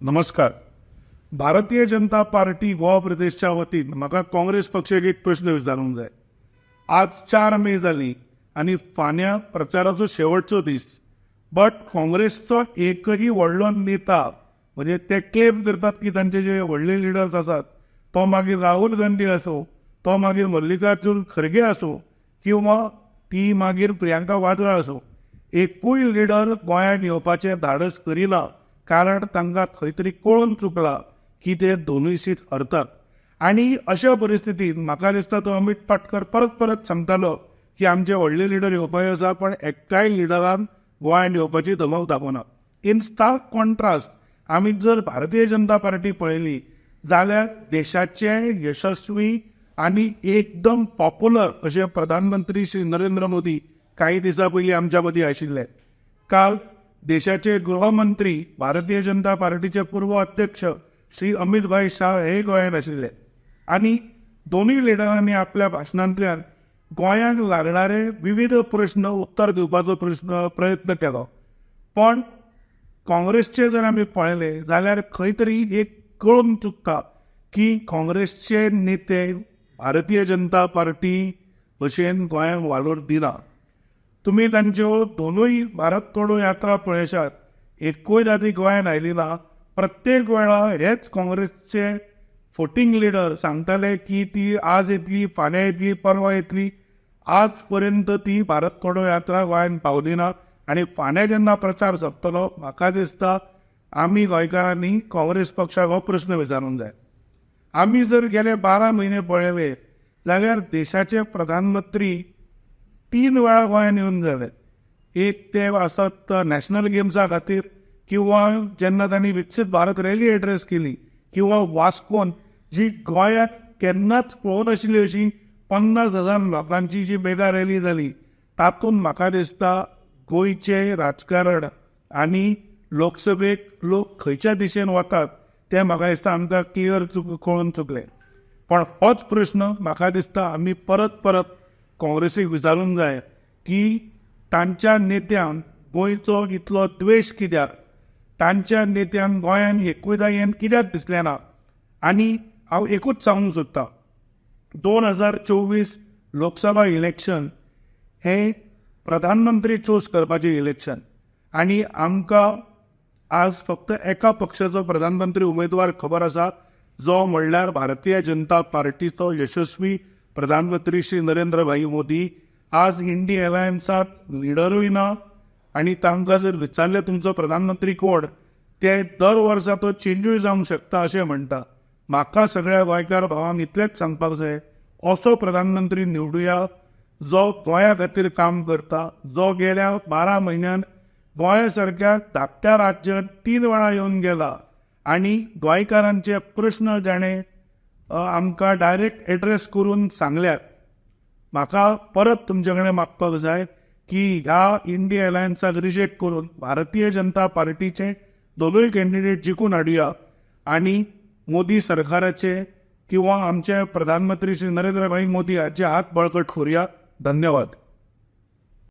नमस्कार. भारतीय जनता पार्टी गोवा प्रदेशच्या वतीन म्हाका काँग्रेस पक्षाक एक प्रश्न विचारूंक जाय. आज 4 मे जाली आनी फाल्यां प्रचाराचो शेवटचो दीस. बट काँग्रेसचो एकही व्हडलो नेता म्हणजे ते क्लेम करतात की तांचे जे व्हडले लिडर्स आसात, तो मागीर राहुल गांधी आसूं, तो मागीर मल्लिकार्जुन खरगे आसूं किंवा ती मागीर प्रियांका वाद्रा आसूं, एकूय लिडर गोंयांत येवपाचें धाडस करिना. कारण तांकां खंय तरी कळून चुकला की ते दोनूय सीट हरतात. आणि अशा परिस्थितीत म्हाका दिसता तो अमित पाटकर परत परत सांगतालो की आमचे व्हडले लिडर येवपाचे आसा, पण एक्काय लिडरान गोंयांत येवपाची धमक दाखोवना. इन स्टार्क कॉन्ट्रास्ट आमी जर भारतीय जनता पार्टी पळयली जाल्यार देशाचे यशस्वी आणि एकदम पॉप्युलर असे प्रधानमंत्री श्री नरेंद्र मोदी काही दिसा पयलीं आमच्या मदीं आशिल्ले. काल देशाचे गृहमंत्री भारतीय जनता पार्टीचे पूर्व अध्यक्ष श्री अमित भाई शाह हे गोंयांत आशिल्ले आणि दोन्ही लिडरांनी आपल्या भाशणांतल्यान गोंयांक लागणारे विविध प्रश्न उत्तर दिवपाचो प्रयत्न केलो. पण काँग्रेसचे जर आमी पळयले जाल्यार खंय तरी एक कळून चुकता की काँग्रेसचे नेते भारतीय जनता पार्टी भशेन गोंयांक वालोर दिना. तुम्ही तांच्यो दोनूय भारत तोडो यात्रा पळयशात, एकूय ती गोंयांत आयली ना. प्रत्येक वेळा हेच काँग्रेसचे फोटिंग लिडर सांगताले की ती आज येतली, फाल्यां येतली, परवा येतली. आज पर्यंत ती भारत तोडो यात्रा गोंयांत पावली ना. आणि फाल्यां जेन्ना प्रचार सोंपतलो म्हाका दिसता आमी गोंयकारांनी काँग्रेस पक्षाक हो प्रश्न विचारूंक जाय. आमी जर गेले 12 म्हयने पळयले जाल्यार देशाचे प्रधानमंत्री 3 वेळा गोंयांत येवन गेले. एक ते आसत नॅशनल गेम्सा खातीर, किंवा जेन्ना तांणी विकसीत भारत रॅली एड्रेस केली, किंवा वास्कोन जी गोंयांत केन्नाच पळोवंक नाशिल्ली अशी 50,000 लोकांची जी मेगा रॅली जाली. तातूंत म्हाका दिसता गोंयचे राजकारण आनी लोकसभेक लोक खंयच्या दिशेन वतात ते म्हाका दिसता आमकां क्लियर कळून चुकले. पण होच प्रश्न म्हाका दिसता आमी परत परत काँग्रेसीक विचारूंक जाय की तांच्या नेत्यांक गोंयचो इतलो द्वेश कित्याक, तांच्या नेत्यांक गोंयांत एकूयदां येवन कित्याक दिसलें ना. आनी हांव एकूच सांगूंक सोदतां, 2024 लोकसभा इलेक्शन हे प्रधानमंत्री चूज करपाचें इलेक्शन. आनी आमकां आज फक्त एका पक्षाचो प्रधानमंत्री उमेदवार खबर आसा, जो म्हणल्यार भारतीय जनता पार्टीचो यशस्वी प्रधानमंत्री श्री नरेंद्र भाई मोदी. आज इंडी अलायन्सात लिडरूय ना. आणि तांकां जर विचारलें तुमचो प्रधानमंत्री कोण, ते दर वर्सा तो चेंजूय जावंक शकता अशें म्हणटा. म्हाका सगळ्या गोंयकार भावांक इतलेंच सांगपाक जाय, असो प्रधानमंत्री निवडुया जो गोंया खातीर काम करता, जो गेल्या 12 म्हयन्यान गोंया सारक्या धाकट्या राज्यांत 3 वेळा येवन गेला आनी गोंयकारांचे प्रश्न जाणें आमकां डायरेक्ट एड्रेस करून सांगल्यात. म्हाका परत तुमचे कडेन मागपाक जाय की ह्या इंडी अलायन्साक रिजेक्ट करून भारतीय जनता पार्टीचे दोनूय कॅन्डिडेट जिखून हाडुया आनी मोदी सरकाराचे किंवा आमचे प्रधानमंत्री श्री नरेंद्र भाई मोदी हाचे हात बळकट करुया. धन्यवाद.